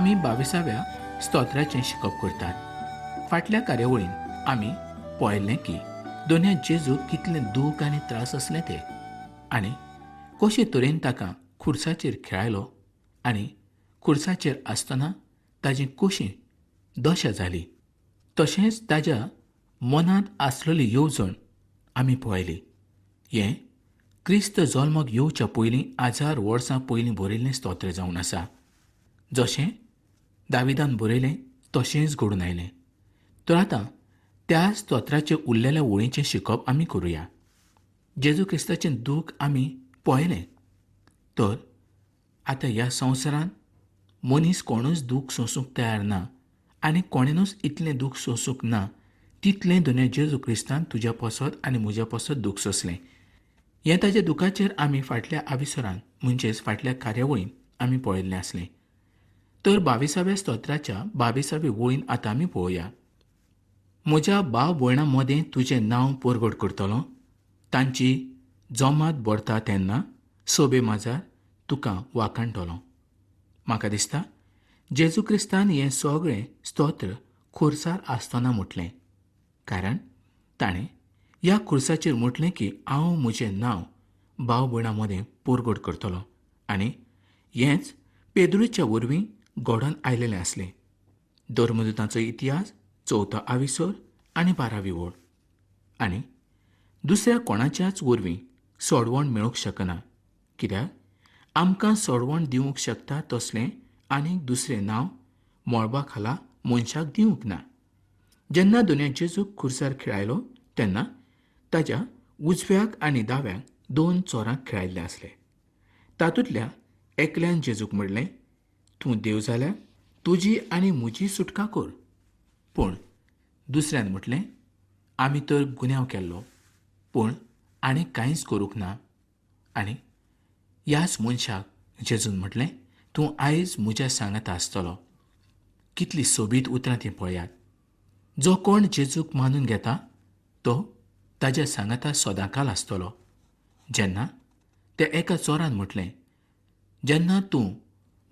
आमी 22व्या स्तोत्राचें शिकप करतात. फाटल्या कार्यावळीन आमी पळयल्लें की दोनया जेजूक कितलें दूख आनी त्रास असले ते, आनी कशे तरेन ताका खुर्साचेर खेळायलो आनी खुर्साचेर आसतना ताची कशी दशा जाली, तशेंच ताच्या मनांत आसलेली येवजण आमी पळयली. हें क्रिस्त जल्माक येवच्या पयलीं 1000 वर्सां पयलीं बरयल्लें स्तोत्र जावन आसा. जशें दाविदान बरयलें तशेंच घडून आयलें. तर आतां त्या स्तोत्राचे उरलेल्या वळींचें शिकप आमी करुया. जेजू क्रिस्ताचें दूख आमी पळयलें. तर आतां ह्या संवसारांत मनीस कोणूच दूख सोंसूंक तयार ना आनी कोणेनूच इतलें दूख सोंसूंक ना तितलें दोनया जेजू क्रिस्तान तुज्या पासत आनी म्हज्या पासत दूख सोंसलें. हें ताच्या दुखाचेर आमी फाटल्या आविसरांत म्हणजेच फाटल्या कार्यावळींत आमी पळयल्लें आसलें. तर 22व्या स्तोत्राच्या 22व्या वळीन आतां आमी पळोवया. म्हज्या भाव भयणां मदें तुजें नांव परगट करतलो. तांची जोमात भरता तेन्ना सोबे माजार तुका वाखाणटलो. म्हाका दिसता जेजू क्रिस्तान हें सगळें स्तोत्र खुर्सार आसतना म्हटलें, कारण ताणें ह्या खुर्साचेर म्हटलें की हांव म्हजें नांव भाव भयणां मदें परगट करतलो. आनी हेंच पेद्रूच्या वरवीं घडोवन आयलेलें आसलें. धर्मदुतांचो इतिहास 4थो आविसर आनी 12वी वळ. आनी दुसऱ्या कोणाच्याच वरवीं सोडवण मेळूंक शकना, कित्याक आमकां सोडवण दिवंक शकता तसलें आनीक दुसरें नांव मळबा खाला मनशाक दिवंक ना. जेन्ना दोनया जेजूक खुर्सार खेळायलो तेन्ना ताच्या उजव्याक आनी दाव्याक 2 चोरांक खेळायल्ले आसले. तातूंतल्या एकल्यान जेजूक म्हणलें, तूं देव जाल्यार तुजी आनी म्हजी सुटका कर. पूण दुसऱ्यान म्हटलें, आमी तर गुन्यांव केल्लो, पूण आनीक कांयच करूंक ना. आनी ह्याच मनशाक जेजून म्हटलें, तूं आयज म्हज्या सांगाता आसतलो. कितलीं सोबीत उतरां तीं पळयात. जो कोण जेजूक मानून घेता तो ताच्या सांगाता सदांकाल आसतलो. जेन्ना त्या एका चोरान म्हटलें, जेन्ना तूं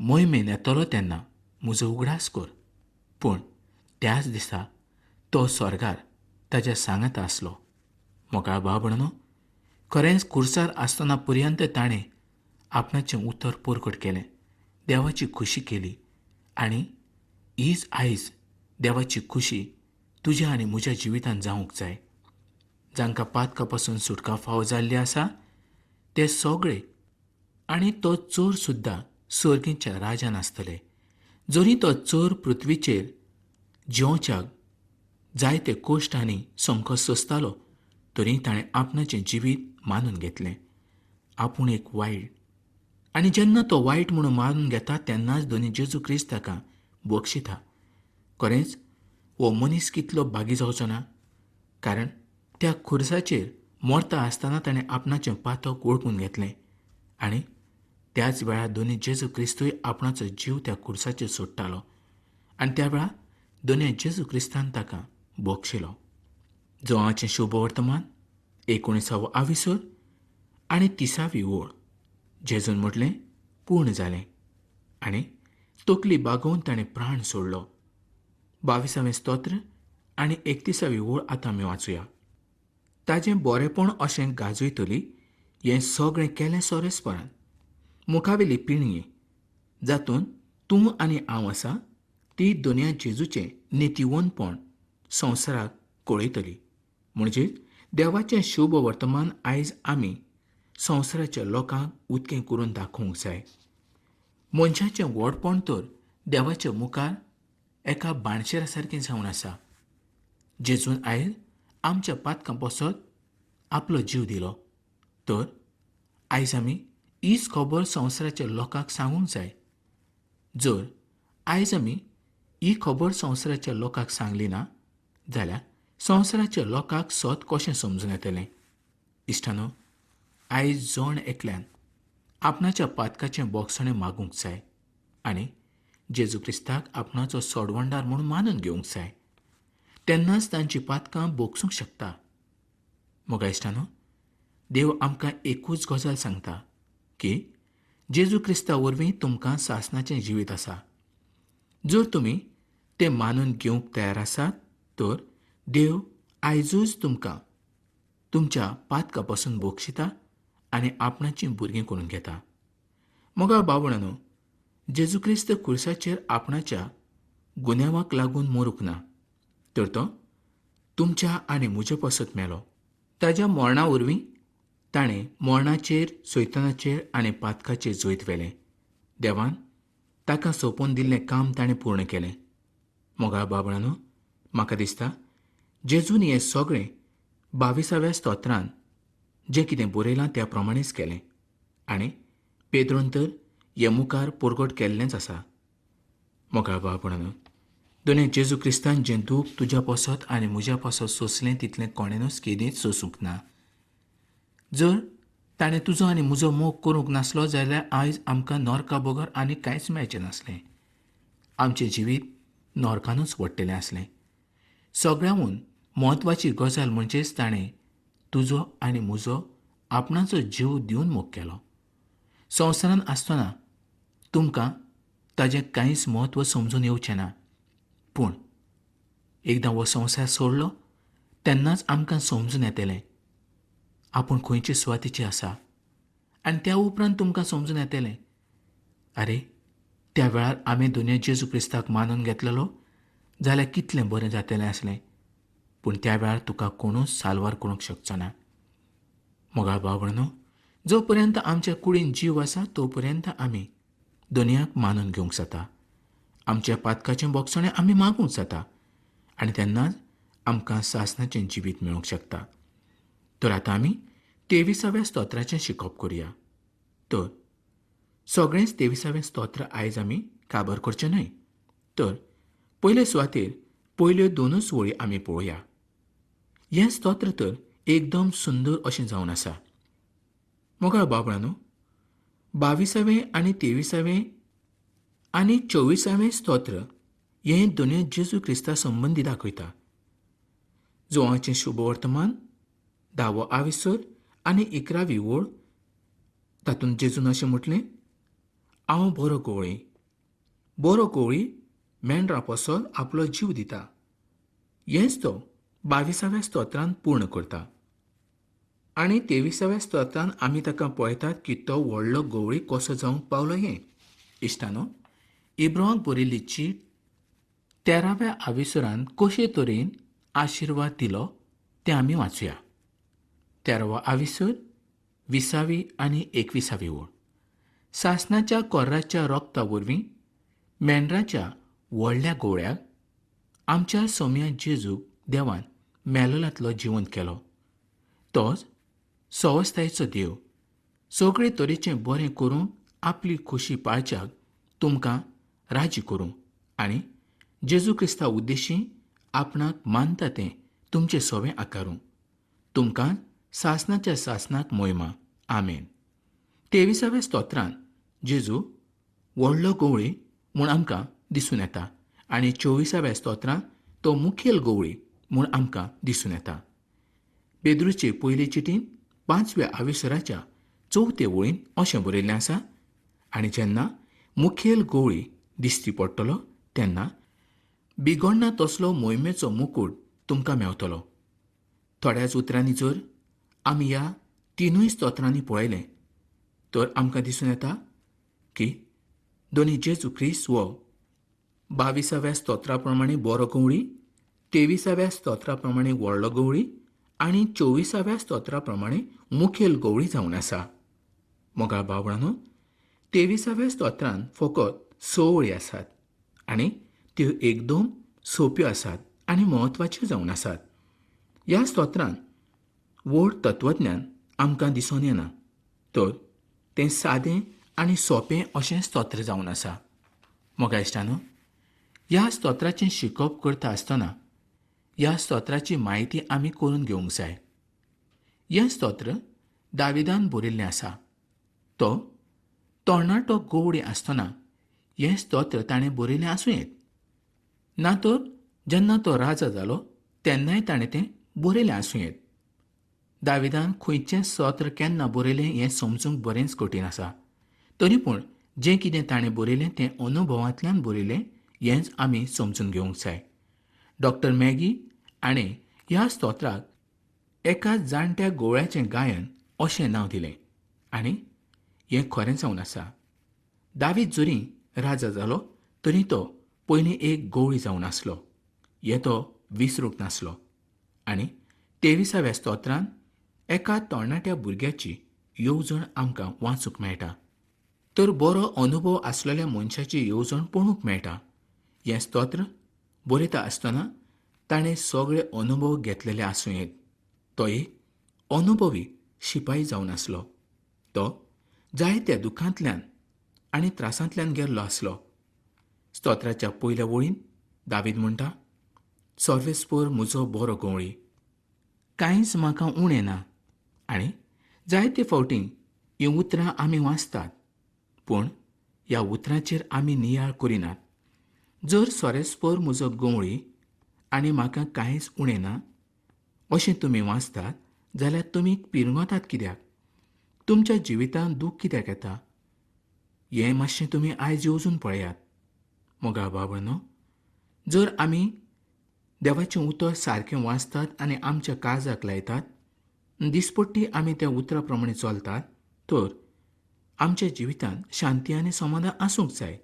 मोहिमेन येतलो तेन्ना म्हजो उगडास कर. पूण त्याच दिसा तो स्वर्गार ताच्या सांगाता आसलो. मोगाळ भाव भयणो, खरेंच खुर्सार आसतना पर्यंत ताणें आपणाचें उतर परगट केलें, देवाची खुशी केली. आनी हीच आयज देवाची खुशी तुज्या आनी म्हज्या जिवितांत जावंक जाय. जांकां पातका पासून सुटका फावो जाल्ली आसा ते सगळे आनी तो चोर सुद्दां सर्गीच्या राजान आसतले. जरी तो चोर पृथ्वीचेर जिवच्याक जायते कोश्ट आनी संकट सोंसतालो, तरी ताणें आपणाचें जिवीत मानून घेतलें. आपूण एक वायट, आनी जेन्ना तो वायट म्हणून मानून घेता तेन्नाच दोनी जेजू क्रिस्त ताका बक्षिता. खरेंच हो मनीस कितलो बागी जावचो ना, कारण त्या खुर्साचेर मरता आसतना ताणें आपणाचें पातक वळखून घेतलें. आनी त्याच वेळार दोनी जेजू क्रिस्तूय आपणाचो जीव त्या खुर्साचेर सोडटालो. आनी त्या वेळार दोनया जेजू क्रिस्तान ताका बक्षिलो. जोवाचें शुभ वर्तमान 19व आविसर आनी 30वी वळ. जेजून म्हटलें, पूर्ण जालें. आनी तकली बागोवन ताणें प्राण सोडलो. 22वें स्तोत्र आनी 31वी वळ आतां आमी वाचुया. ताजें बरेपण अशें गाजयतली हें सगळें केलें सोरेस्परान. मुखावेली पिणगी जातून तूं आनी हांव आसा ती दोनया जेजूचें नितीवंतपण संवसाराक कळयतली. म्हणजे देवाचें शुभ वर्तमान आयज आमी संवसाराच्या लोकांक उक्तें करून दाखोवंक जाय. मनशाचें व्हडपण तर देवाच्या मुखार एका बाणशेरा सारकें जावन आसा. जेजून आयज आमच्या पातकां पासत आपलो जीव दिलो. तर आयज आमी हीच खबर संवसाराच्या लोकांक सांगूंक जाय. जर आयज आमी ही खबर संवसाराच्या लोकांक सांगली ना जाल्यार संवसाराच्या लोकांक सत कशें समजून येतलें. इश्टानो, आयज जण एकल्यान आपणाच्या पातकाचें बोगसणें मागूंक जाय आनी जेजू क्रिस्ताक आपणाचो सोडवणदार म्हणून मानून घेवंक जाय. तेन्नाच तांची पातकां बोगसूंक शकता. मोगा इश्टानो, देव आमकां एकूच गजाल सांगता की जेजू क्रिस्ता वरवीं तुमकां सासणाचें जिवीत आसा. जर तुमी ते मानून घेवंक तयार आसात तर देव आयजूच तुमकां तुमच्या पातका पासून बोगशिता आनी आपणाची भुरगीं करून घेता. मोगा बाबणानो, जेजू क्रिस्त खुर्साचेर आपणाच्या गुन्यांवाक लागून मरूंक ना, तर तो तुमच्या आनी म्हज्या पासत मेलो. ताच्या मरणा वरवीं ताणें मरणाचेर, सैतानाचेर आनी पातकाचेर जैत वेलें. देवान ताका सोंपोवन दिल्लें काम ताणें पूर्ण केलें. मोगा बाबणानो, म्हाका दिसता जेजून हें सगळें 22व्या स्तोत्रांत जें कितें बरयलां त्या प्रमाणेंच केलें आनी पेद्रोन तर हे मुखार परगट केल्लेंच आसा. मोगा बाबणानो, दोनूय जेजू क्रिस्तान जें दूख तुज्या पासत आनी म्हज्या पासत सोंसलें तितलें कोणेनूच केदींच सोंसूंक ना. जर ताणें तुजो आनी म्हजो मोग करूंक नासलो जाल्यार आयज आमकां नॉर्का बगर आनी कांयच मेळचें नासलें. आमचें जिवीत नॉर्कानूच वट्टलें आसलें. सगळ्यांहून म्हत्वाची गजाल म्हणजेच ताणें तुजो आनी म्हजो आपणाचो जीव दिवन मोग केलो. संवसारांत आसतना तुमकां ताजें कांयच म्हत्व समजून येवचें ना, पूण एकदां हो संवसार सोडलो तेन्नाच आमकां समजून येतलें आपूण खंयचे सुवातेची आसा. आनी त्या उपरांत तुमकां समजून येतलें, आरे, त्या वेळार आमी दोनूय जेजू क्रिस्ताक मानून घेतलेलो जाल्यार कितलें बरें जातलें आसलें. पूण त्या वेळार तुका कोणूच साल्वार करूंक शकचो ना. मोगा बाबणानो, जो पर्यंत आमच्या कुडीन जीव आसा तो पर्यंत आमी दुनियाक मानून घेवंक जाता. आमच्या पातकाचें बोगसणें आमी मागूंक जाता आनी तेन्नाच आमकां सासणाचें जिवीत मेळूंक शकता. तर आतां आमी 23व्या स्तोत्राचें शिकप करुया. तर सगळेंच 23वें स्तोत्र आयज आमी काबार करचें न्हय, तर पयले सुवातेर पयल्यो दोनूच वळी आमी पळोवया. हें स्तोत्र तर एकदम सुंदर अशें जावन आसा. मोगा बाबणानो, 22वें आनी 23वें आनी 24वें स्तोत्र हें दोनूय जेजू क्रिस्ता संबंदी दाखयता. जोवाचें शुभ वर्तमान 10वो आविसर आनी 11वी वळ, तातूंत जेजून अशें म्हटलें, हांव बरो कोवळी मेंढरा पासत आपलो जीव दिता. हेंच तो 22व्या स्तोत्रांत पूर्ण करता. आनी 23व्या स्तोत्रांत आमी ताका पळयतात की तो व्हडलो गवळी कसो जावंक पावलो हें. इश्टानो, इब्रांक बरयल्ली चीट 13व्या आविसरांत कशे तरेन आशिर्वाद दिलो तें आमी वाचुया. 13वो आविसर 20वी आनी 21वी वळ. सासणाच्या कोर्राच्या रोगता वरवीं मेंढराच्या व्हडल्या गवळ्याक आमच्या सोम्या जेजूक देवान मेललांतलो जिवंत केलो. तोच सवस्थायेचो देव सगळे तरेचें बरें करून आपली खोशी पाळच्याक तुमकां राजी करूं आनी जेजू क्रिस्ता उद्देशीं आपणाक मानता तें तुमचें सवें आकारूं. तुमकां सासणाच्या सासणाक मोहिमा. आमेन. 23व्या स्तोत्रांत जेजू व्हडलो गवळी म्हूण आमकां दिसून येता आनी 24व्या स्तोत्रांत तो मुखेल गवळी म्हूण आमकां दिसून येता. पेद्रूचे पयले चिटीन 5व्या आविसराच्या 4थ्या वळीन अशें बरयल्लें आसा, आनी जेन्ना मुखेल गवळी दिश्टी पडटलो तेन्ना बिगडना तसलो मोहिमेचो मुकूट तुमकां मेवतलो. थोड्याच उतरांनी जर आमी ह्या तिनूय स्तोत्रांनी पळयलें तर आमकां दिसून येता की दोनी जेजू क्रिस्त हो 22व्या स्तोत्रा प्रमाणे बरो गवळी, 23व्या स्तोत्रा प्रमाणे व्हडलो गवळी आनी 24व्या स्तोत्रा प्रमाणे मुखेल गवळी जावन आसा. मोगा बाबणानो, 23व्या स्तोत्रांत फकत 6 वळी आसात आनी त्यो एकदम सोंप्यो आसात आनी म्हत्वाच्यो जावन आसात. ह्या स्तोत्रांत व्हड तत्वज्ञान आमकां दिसून येना, तर तें सादें आनी सोंपें अशें स्तोत्र जावन आसा. मोगा इश्टानो, ह्या स्तोत्राचें शिकप करता आसतना ह्या स्तोत्राची म्हायती आमी करून घेवंक जाय. हें स्तोत्र दाविदान बरयल्लें आसा. तो तरणाटो गवळी आसतना हें स्तोत्र ताणें बरयलें आसूं येत, ना तर जेन्ना तो राजा जालो तेन्नाय ताणें तें बरयलें आसूं येत. दाविदान खंयचें स्तोत्र केन्ना बरयलें हें समजूंक बरेंच कठीण आसा. तरी पूण जें कितें ताणें बरयलें तें अनुभवांतल्यान बरयलें हेंच आमी समजून घेवंक जाय. डॉक्टर मॅगी आणे ह्या स्तोत्राक एका जाणट्या गोवळ्याचें गायन अशें नांव दिलें आनी हें खरें जावन आसा. दावीद जरी राजा जालो तरी तो पयलीं एक गोवळी जावन आसलो. हें तो विसरूंक नासलो. आनी 23व्या स्तोत्रांत एका तरणाट्या भुरग्याची येवजण आमकां वाचूंक मेळटा. तर बरो अनुभव आसलेल्या मनशाची येवजण पळोवंक मेळटा. हें स्तोत्र बरयता आसतना ताणें सगळे अनुभव घेतलेले आसूं येत. तो एक अनुभवी शिपाई जावन आसलो. तो जायत्या दुखांतल्यान आनी त्रासांतल्यान गेल्लो आसलो. स्तोत्राच्या पयल्या वळीन दावीद म्हणटा, सर्वेस्पर म्हजो बरो गोवळी, कांयच म्हाका उणें ना. आनी जायते फावटी हीं उतरां आमी वाचतात, पूण ह्या उतरांचेर आमी नियाळ करिनात. जर सोरेस्पर म्हजो गोवळी आनी म्हाका कांयच उणें ना अशें तुमी वाचतात जाल्यार तुमी पिरगोतात कित्याक? तुमच्या जिवितांत दूख कित्याक येता? हें मातशें तुमी आयज येवजून पळयात. मोगा बाबळनो, जर आमी देवाचें उतर सारकें वाचतात आनी आमच्या काळजाक लायतात, दिसपट्टी आमी त्या उतरा प्रमाणे चलतात, तर आमच्या जिवितांत शांती आनी समाधान आसूंक जाय.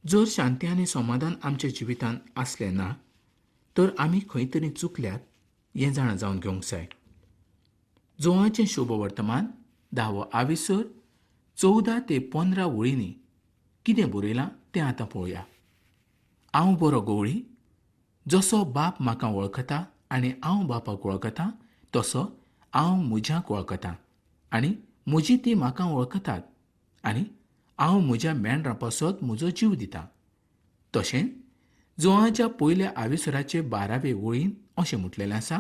जर शांती आनी समाधान आमच्या जिवितांत आसलें ना तर आमी खंय तरी चुकल्यात हें जाणा जावन घेवंक जाय. जोवाचें शुभ वर्तमान 10वो आविसर 14 ते 15 वळींनी कितें बरयलां तें आतां पळोवया. हांव बरो गोवळी, जसो बाप म्हाका वळखता आनी हांव बापाक वळखतां, तसो हांव म्हज्याक वळखतां आनी म्हजी ती म्हाका वळखतात आनी हांव म्हज्या मेंढरां पासत म्हजो जीव दितां. तशेंच जोआच्या पयल्या आविसराचे 12वे वळीन अशें म्हटलेलें आसा,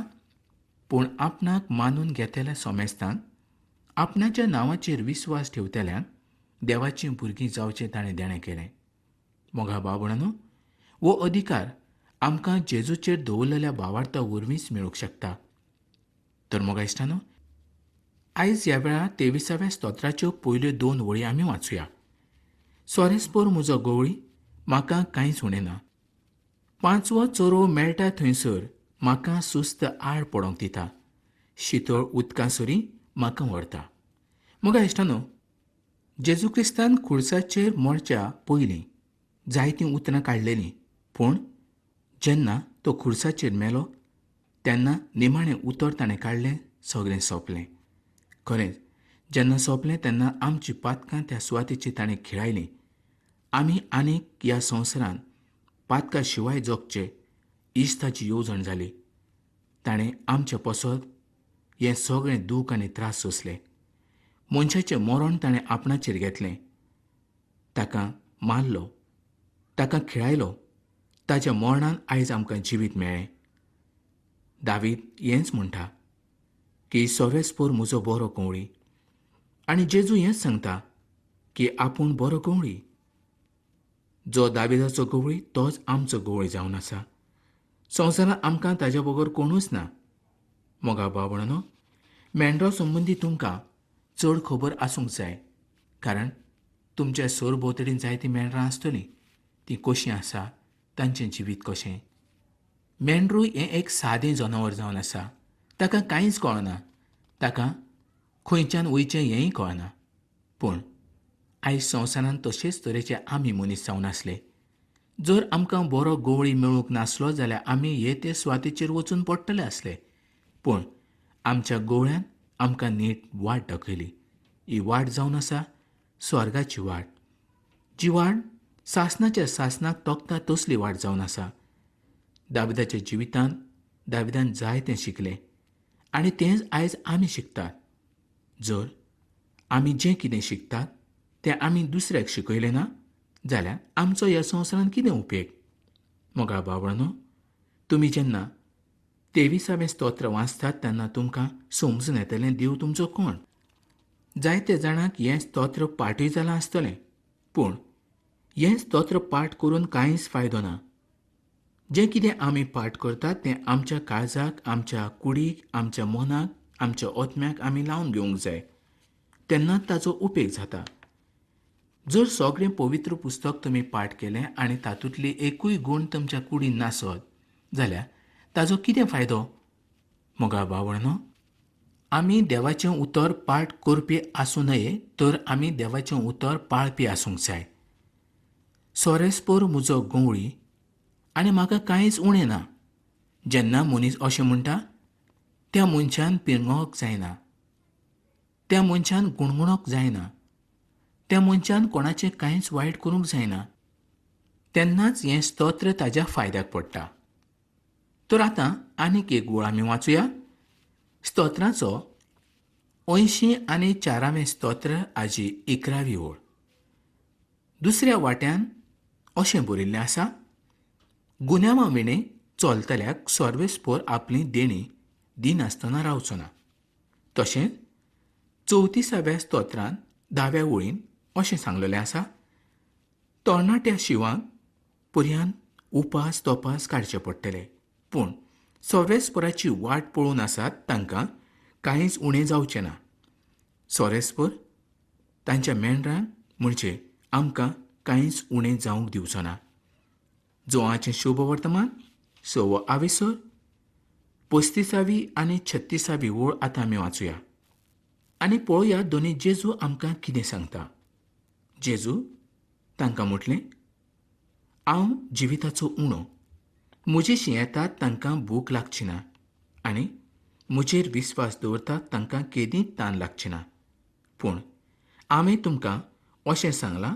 पूण आपणाक मानून घेतलेल्या सोमेस्तान आपणाच्या नांवाचेर विस्वास ठेवतल्यांक देवाचीं भुरगीं जावचें ताणें देणें केलें. मोगा बाबणानो, हो अधिकार आमकां जेजूचेर दवरलेल्या भावार्था वरवींच मेळूंक शकता. तर मोगा इश्टानो, आयज ह्या वेळार 23व्या स्तोत्राच्यो पयल्यो 2 वळी आमी वाचुया. सोरेस्पर म्हजो गोवळी, म्हाका कांयच उणें ना. 5वो चोरो मेळटा थंयसर म्हाका सुस्त आड पडोंक दिता. शितळ उदकासरी म्हाका व्हरता. मोगा इश्टानो, जेजू क्रिस्तान खुर्साचेर मरच्या पयलीं जायतीं उतरां काडलेलीं, पूण जेन्ना तो खुर्साचेर मेलो तेन्ना निमाणें उतर ताणें काडलें, सगळें सोंपलें. खरेंच जेन्ना सोंपलें तेन्ना आमची पातकां त्या सुवातेची ताणें खिळायलीं. आमी आनीक ह्या संवसारांत पातका शिवाय जगचें हीच ताची येवजण जाली. ताणें आमचें पसत हें सगळें दूख आनी त्रास सोंसले. मनशाचें मरण ताणें आपणाचेर घेतलें. ताका मारलो, ताका खिळायलो. ताच्या मरणान आयज आमकां जिवीत मेळ्ळें. दावीद हेंच म्हणटा की सोवेस्पर म्हजो बरो गोवळी. आनी जेजू हेंच सांगता की आपूण बरो गोवळी. जो दाविदाचो गोवळी तोच आमचो गोवळी जावन आसा. संवसारांत आमकां ताच्या बगर कोणूच ना. मोगा बाबणानो, मेंढरो संबंदी तुमकां चड खबर आसूंक जाय, कारण तुमच्या सरभोंवतणीं जायतीं मेंढरां आसतलीं. तीं कशीं आसा, तांचें जिवीत कशें. मेंढरूय हें एक सादें जनावर जावन आसा. ताका कांयच कळना. ताका खंयच्यान वयचें हेंय कळना. पूण आयज संवसारांत तशेच तरेचे आमी मनीस जावन आसले. जर आमकां बरो गोवळी मेळूंक नासलो जाल्यार आमी हे ते सुवातेचेर वचून पडटले आसले. पूण आमच्या गोवळ्यान आमकां नीट वाट दाखयली. ही वाट जावन आसा स्वर्गाची वाट. जी वाट सासणाच्या सासणाक तोखता तसली वाट जावन आसा. दाविदाच्या जिवितांत दाविदान जायतें शिकलें आनी तेंच आयज आमी शिकतात. जर आमी जें कितें शिकतात तें आमी दुसऱ्याक शिकयलें ना जाल्यार आमचो ह्या संवसारांत कितें उपेग. मोगा बाबळांनो, तुमी जेन्ना 23वें स्तोत्र वाचतात तेन्ना तुमकां समजून येतलें देव तुमचो कोण. जायत्या जाणांक हें स्तोत्र पाठूय जालां आसतलें, पूण हें स्तोत्र पाठ करून कांयच फायदो ना. जें कितें आमी पाठ करतात तें आमच्या काळजाक, आमच्या कुडीक, आमच्या मनाक, आमच्या ओतम्याक आमी लावन घेवंक जाय. तेन्नाच ताचो उपेग जाता. जर सगळें पवित्र पुस्तक तुमी पाठ केलें आनी तातूंतली एकूय गूण तुमच्या कुडीन नासत जाल्यार ताजो कितें फायदो? मोगा भावणो, आमी देवाचें उतर पाठ करपी आसूं नये तर आमी देवाचें उतर पाळपी आसूंक जाय. सोरेस्पोर म्हजो गवळी आनी म्हाका कांयच उणें ना. जेन्ना मनीस अशें म्हणटा, त्या मनशान पिंगोवंक जायना, त्या मनशान गुणगुणोवंक जायना, त्या मनशान कोणाचें कांयच वायट करूंक जायना, तेन्नाच हें स्तोत्र ताज्या फायद्याक पडटा. तर आतां आनीक एक ओळ आमी वाचुया. स्तोत्राचो 84वें स्तोत्र हाजी 11वी ओळ. दुसऱ्या वाट्यान अशें बरयल्लें आसा: गुन्यांवा विणें चलतल्याक सर्वेस्पोर आपली देणी दिनासतना रावचो ना. तशेंच 34व्या स्तोत्रांत 10व्या ओळीन अशें सांगलेलें आसा: तरणाट्या शिवांक पर्यान उपास तोपास काडचे पडटले, पूण सोरेस्पोराची वाट पळोवन आसात तांकां कांयच उणें जावचें ना. सोरेस्पोर तांच्या मेंढरांक म्हणजे आमकां कांयच उणें जावंक दिवचो ना. जोआचें शुभ वर्तमान 6वो आविसर 35वी आनी 36वी ओळ आतां आमी वाचुया आनी पळोवया दोनी जेजू आमकां कितें सांगता. जेजू तांकां म्हटलें, हांव जिविताचो उणो. म्हजेशी येतात तांकां भूक लागची ना आनी म्हजेर विस्वास दवरतात तांकां केदींच तान लागची ना. पूण हांवें तुमकां अशें सांगलां,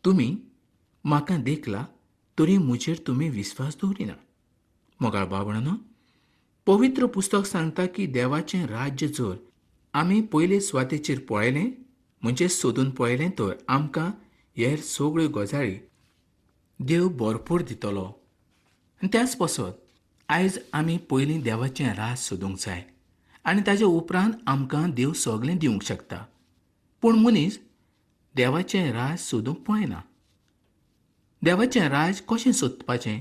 तुमी म्हाका देखला तरी म्हजेर तुमी विस्वास दवरिना. मोगाळ भावणानो, पवित्र पुस्तक सांगता की देवाचें राज्य जर आमी पयले सुवातेचेर पळयलें म्हणजे सोदून पळयलें तर आमकां हेर सगळ्यो गजाली देव भरपूर दितलो. त्याच पासत आयज आमी पयलीं देवाचें राज सोदूंक जाय आनी ताचे उपरांत आमकां देव सगळें दिवंक शकता. पूण मनीस देवाचें राज सोदूंक पळयना. देवाचें राज कशें सोदपाचें?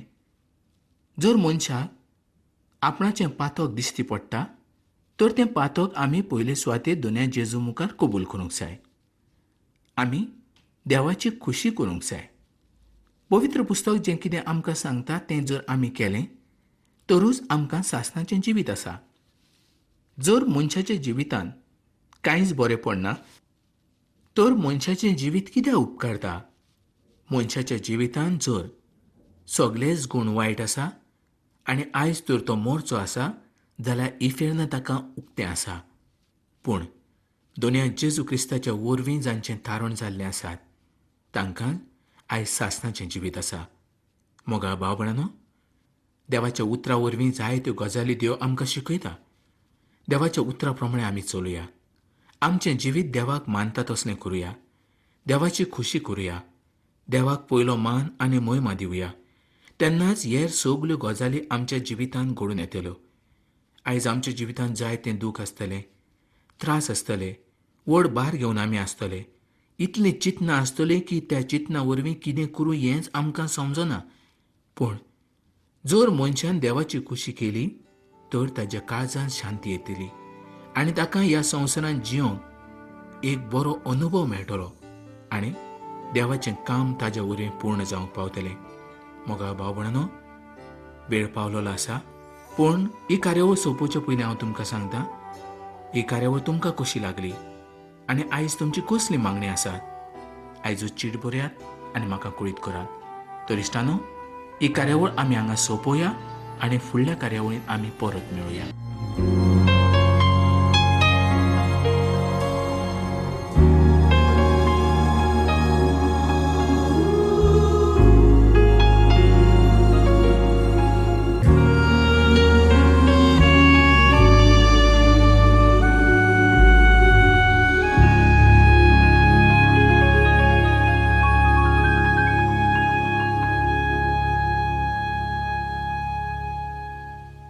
जर मनशाक आपणाचें पातक दिश्टी पडटा तर तें पातक आमी पयले सुवातेर दोनया जेजू मुखार कबूल करूंक जाय. आमी देवाची खुशी करूंक जाय. पवित्र पुस्तक जें कितें आमकां सांगता तें जर आमी केलें तरूच आमकां सासणाचें जिवीत आसा. जर मनशाच्या जिवितांत कांयच बरें पडना तर मनशाचें जिवीत कित्याक उपकारता? मनशाच्या जिवितांत जर सगळेच गूण वायट आसा आनी आयज तर तो मोरचो आसा जाल्यार इफेरन ताका उक्तें आसा. पूण दोनया जेजू क्रिस्ताच्या वरवीं जांचें थारण जाल्लें आसात तांकां आयज सासणाचें जिवीत आसा. मोगाळ भाव-भयणो, देवाच्या उतरा वरवीं जायत्यो गजाली देव आमकां शिकयता. देवाच्या उतरा प्रमाणे आमी चलुया. आमचें जिवीत देवाक मानता तसलें करुया. देवाची खुशी करुया. देवाक पयलो मान आनी महिमा दिवया. तेन्नाच हेर सगल्यो गजाली आमच्या जिवितांत घडून येतल्यो. आयज आमच्या जिवितांत जायतें दूख आसतलें, त्रास आसतले, व्हड भार घेवन आमी आसतले. इतलीं चिंतनां आसतलीं की त्या चिंतना वरवीं कितें करूं हेंच आमकां समजना. पूण जर मनशान देवाची खुशी केली तर ताच्या काळजांत शांती येतली आनी ताका ह्या संवसारांत जियोंक एक बरो अनुभव मेळटलो आनी देवाचें काम ताच्या वरवीं पूर्ण जावंक पावतलें. मोगा भाव भयणो, वेळ पावलेलो आसा. पूण ही कार्यावळ सोंपोवचे पयलीं हांव तुमकां सांगतां, ही कार्यावळ तुमकां कशी लागली आनी आयज तुमची कसली मागणी आसात. आयजूच चीट बरयात आनी म्हाका कळीत करात. तर इश्टानो, ही कार्यावळ आमी हांगा सोंपोवया आनी फुडल्या कार्यावळींत आमी परत मेळुया.